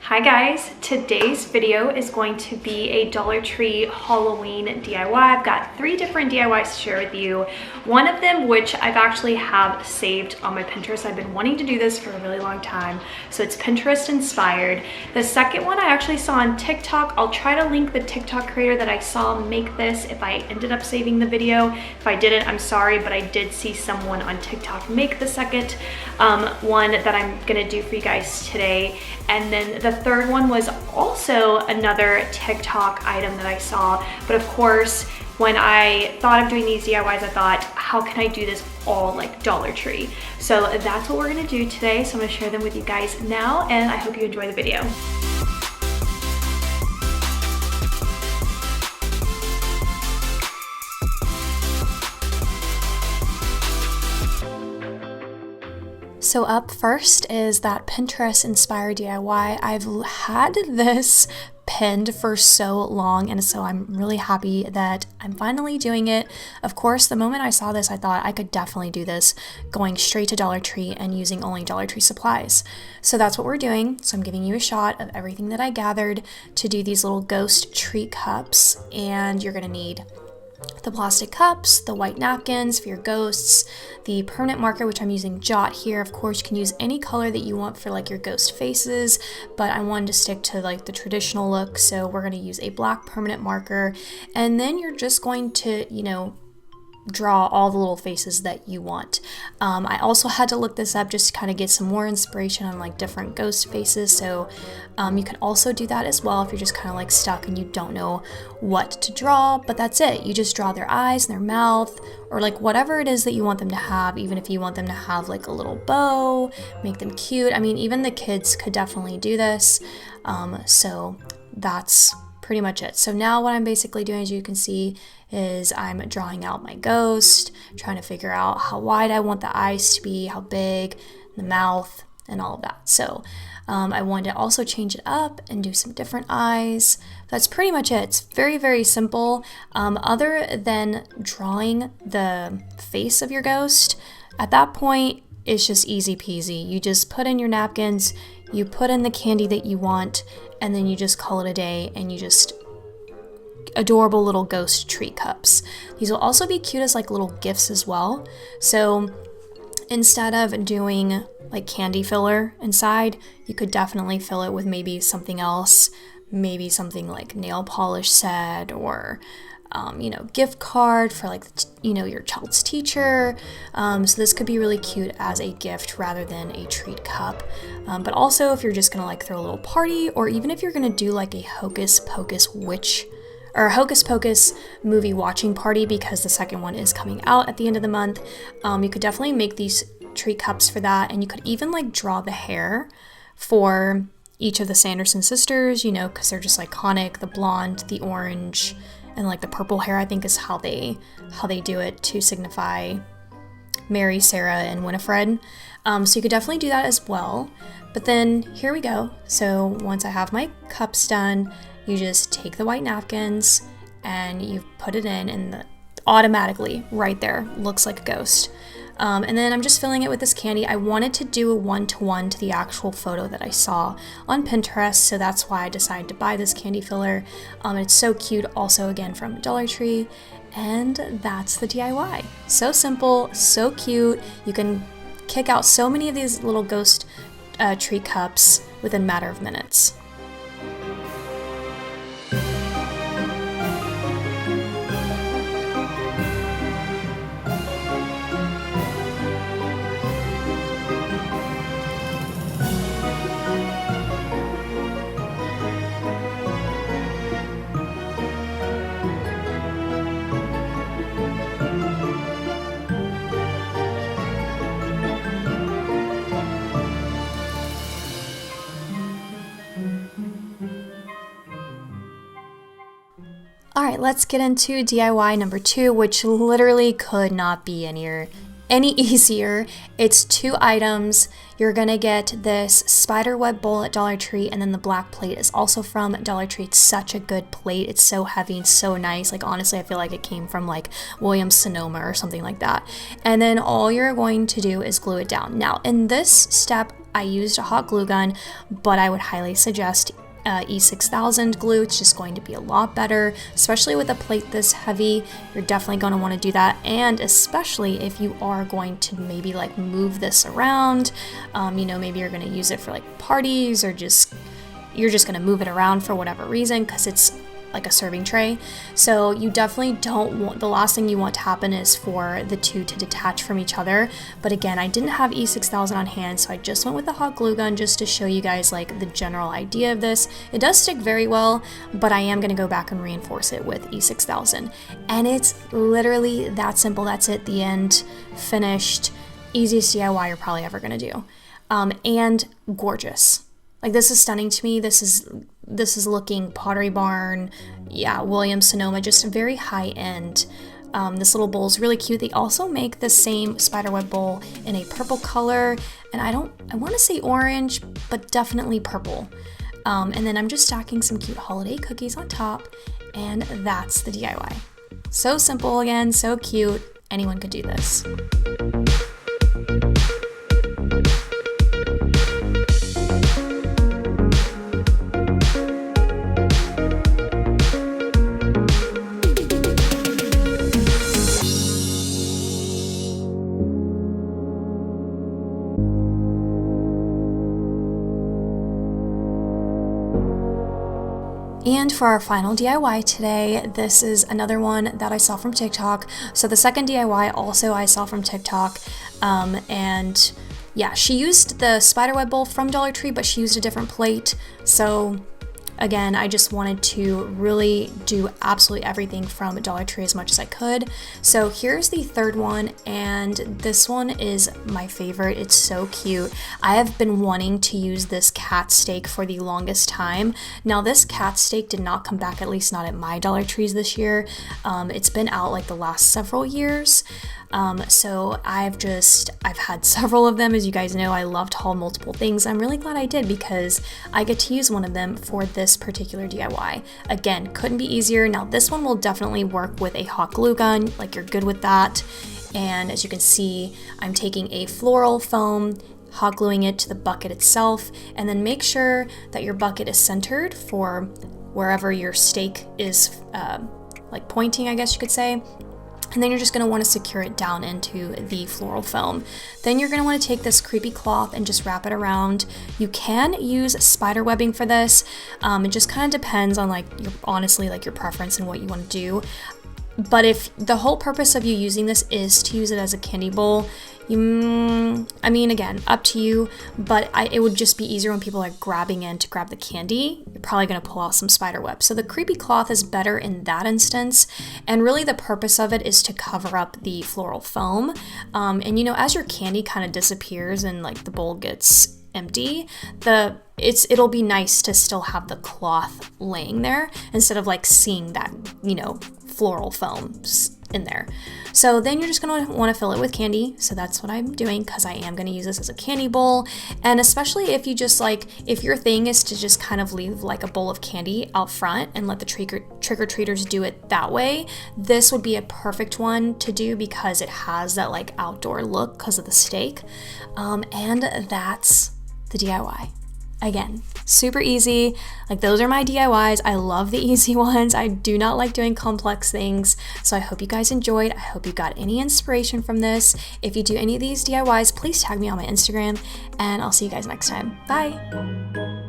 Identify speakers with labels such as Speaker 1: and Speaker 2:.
Speaker 1: Hi guys, today's video is going to be a Dollar Tree Halloween DIY. I've got 3 different DIYs to share with you. One of them, which I've actually have saved on my Pinterest. I've been wanting to do this for a really long time, so it's Pinterest inspired. The second one I actually saw on TikTok. I'll try to link the TikTok creator that I saw make this if I ended up saving the video. If I didn't, I'm sorry, but I did see someone on TikTok make the second one that I'm gonna do for you guys today. And then the third one was also another TikTok item that I saw. But of course, when I thought of doing these DIYs, I thought, how can I do this all like Dollar Tree? So that's what we're gonna do today. So I'm gonna share them with you guys now, and I hope you enjoy the video. So up first is that Pinterest inspired DIY. I've had this pinned for so long, and so I'm really happy that I'm finally doing it. Of course, the moment I saw this, I thought I could definitely do this going straight to Dollar Tree and using only Dollar Tree supplies. So that's what we're doing. So I'm giving you a shot of everything that I gathered to do these little ghost tree cups, and you're gonna need the plastic cups, the white napkins for your ghosts, the permanent marker, which I'm using Jot here. Of course, you can use any color that you want for like your ghost faces, but I wanted to stick to like the traditional look, so we're going to use a black permanent marker, and then you're just going to, draw all the little faces that you want. I also had to look this up just to kind of get some more inspiration on like different ghost faces, so you can also do that as well if you're just kind of like stuck and you don't know what to draw. But that's it, you just draw their eyes and their mouth, or like whatever it is that you want them to have. Even if you want them to have like a little bow, make them cute. I mean, even the kids could definitely do this. So that's pretty much it. So now what I'm basically doing, as you can see, is I'm drawing out my ghost, trying to figure out how wide I want the eyes to be, how big, the mouth, and all of that. So I wanted to also change it up and do some different eyes. That's pretty much it. It's very, very simple. Other than drawing the face of your ghost, at that point, it's just easy peasy. You just put in your napkins, you put in the candy that you want, and then you just call it a day, and you just adorable little ghost tree cups. These will also be cute as like little gifts as well. So instead of doing like candy filler inside, you could definitely fill it with maybe something else, maybe something like nail polish set, or gift card for like, your child's teacher. So this could be really cute as a gift rather than a treat cup. But also if you're just gonna like throw a little party, or even if you're gonna do like a Hocus Pocus witch or Hocus Pocus movie watching party, because the second one is coming out at the end of the month, you could definitely make these treat cups for that. And you could even like draw the hair for each of the Sanderson sisters, because they're just iconic. The blonde, the orange, and like the purple hair, I think, is how they do it to signify Mary, Sarah, and Winifred. So you could definitely do that as well. But then here we go. So once I have my cups done, you just take the white napkins and you put it in, and automatically right there looks like a ghost. And then I'm just filling it with this candy. I wanted to do a one-to-one to the actual photo that I saw on Pinterest, so that's why I decided to buy this candy filler. It's so cute, also again from Dollar Tree, and that's the DIY. So simple, so cute. You can kick out so many of these little ghost tree cups within a matter of minutes. All right, let's get into DIY number 2, which literally could not be any easier. It's 2 items. You're gonna get this spider web bowl at Dollar Tree, and then the black plate is also from Dollar Tree. It's such a good plate. It's so heavy and so nice. Like, honestly, I feel like it came from like Williams-Sonoma or something like that. And then all you're going to do is glue it down. Now, in this step, I used a hot glue gun, but I would highly suggest E6000 glue. It's just going to be a lot better, especially with a plate this heavy. You're definitely going to want to do that, and especially if you are going to maybe like move this around, you know, maybe you're going to use it for like parties, or you're just going to move it around for whatever reason because it's like a serving tray. So you definitely don't want, the last thing you want to happen is for the two to detach from each other. But again, I didn't have E6000 on hand, so I just went with the hot glue gun just to show you guys like the general idea of this. It does stick very well, but I am going to go back and reinforce it with E6000. And it's literally that simple. That's it, the end, finished, easiest DIY you're probably ever going to do. And gorgeous. Like, this is stunning to me. This is looking Pottery Barn, yeah, Williams Sonoma, just very high end. This little bowl is really cute. They also make the same spiderweb bowl in a purple color, and I want to say orange, but definitely purple. And then I'm just stacking some cute holiday cookies on top, and that's the DIY. So simple, again, so cute. Anyone could do this. And for our final DIY today, this is another one that I saw from TikTok. So the second DIY also I saw from TikTok, and yeah, she used the spiderweb bowl from Dollar Tree, but she used a different plate. So again, I just wanted to really do absolutely everything from Dollar Tree as much as I could. So here's the third one, and this one is my favorite. It's so cute. I have been wanting to use this cat steak for the longest time. Now, this cat steak did not come back, at least not at my Dollar Trees this year. It's been out like the last several years. So I've had several of them. As you guys know, I love to haul multiple things. I'm really glad I did because I get to use one of them for this particular DIY. Again, couldn't be easier. Now this one will definitely work with a hot glue gun, like you're good with that. And as you can see, I'm taking a floral foam, hot gluing it to the bucket itself, and then make sure that your bucket is centered for wherever your steak is like pointing, I guess you could say. And then you're just going to want to secure it down into the floral foam. Then you're going to want to take this creepy cloth and just wrap it around. You can use spider webbing for this. It just kind of depends on honestly your preference and what you want to do. But if the whole purpose of you using this is to use it as a candy bowl, I mean, again, up to you, but it would just be easier when people are grabbing in to grab the candy. You're probably going to pull out some spider web. So the creepy cloth is better in that instance. And really the purpose of it is to cover up the floral foam. And you know, as your candy kind of disappears and like the bowl gets empty, it'll be nice to still have the cloth laying there instead of like seeing that, you know, floral foam in there. So then you're just going to want to fill it with candy. So that's what I'm doing because I am going to use this as a candy bowl. And especially if you just if your thing is to just kind of leave like a bowl of candy out front and let the trick-or-treaters do it that way, this would be a perfect one to do because it has that like outdoor look because of the steak. And that's the DIY. Again, super easy. Like, those are my DIYs. I love the easy ones. I do not like doing complex things. So I hope you guys enjoyed. I hope you got any inspiration from this. If you do any of these DIYs, please tag me on my Instagram, and I'll see you guys next time. Bye.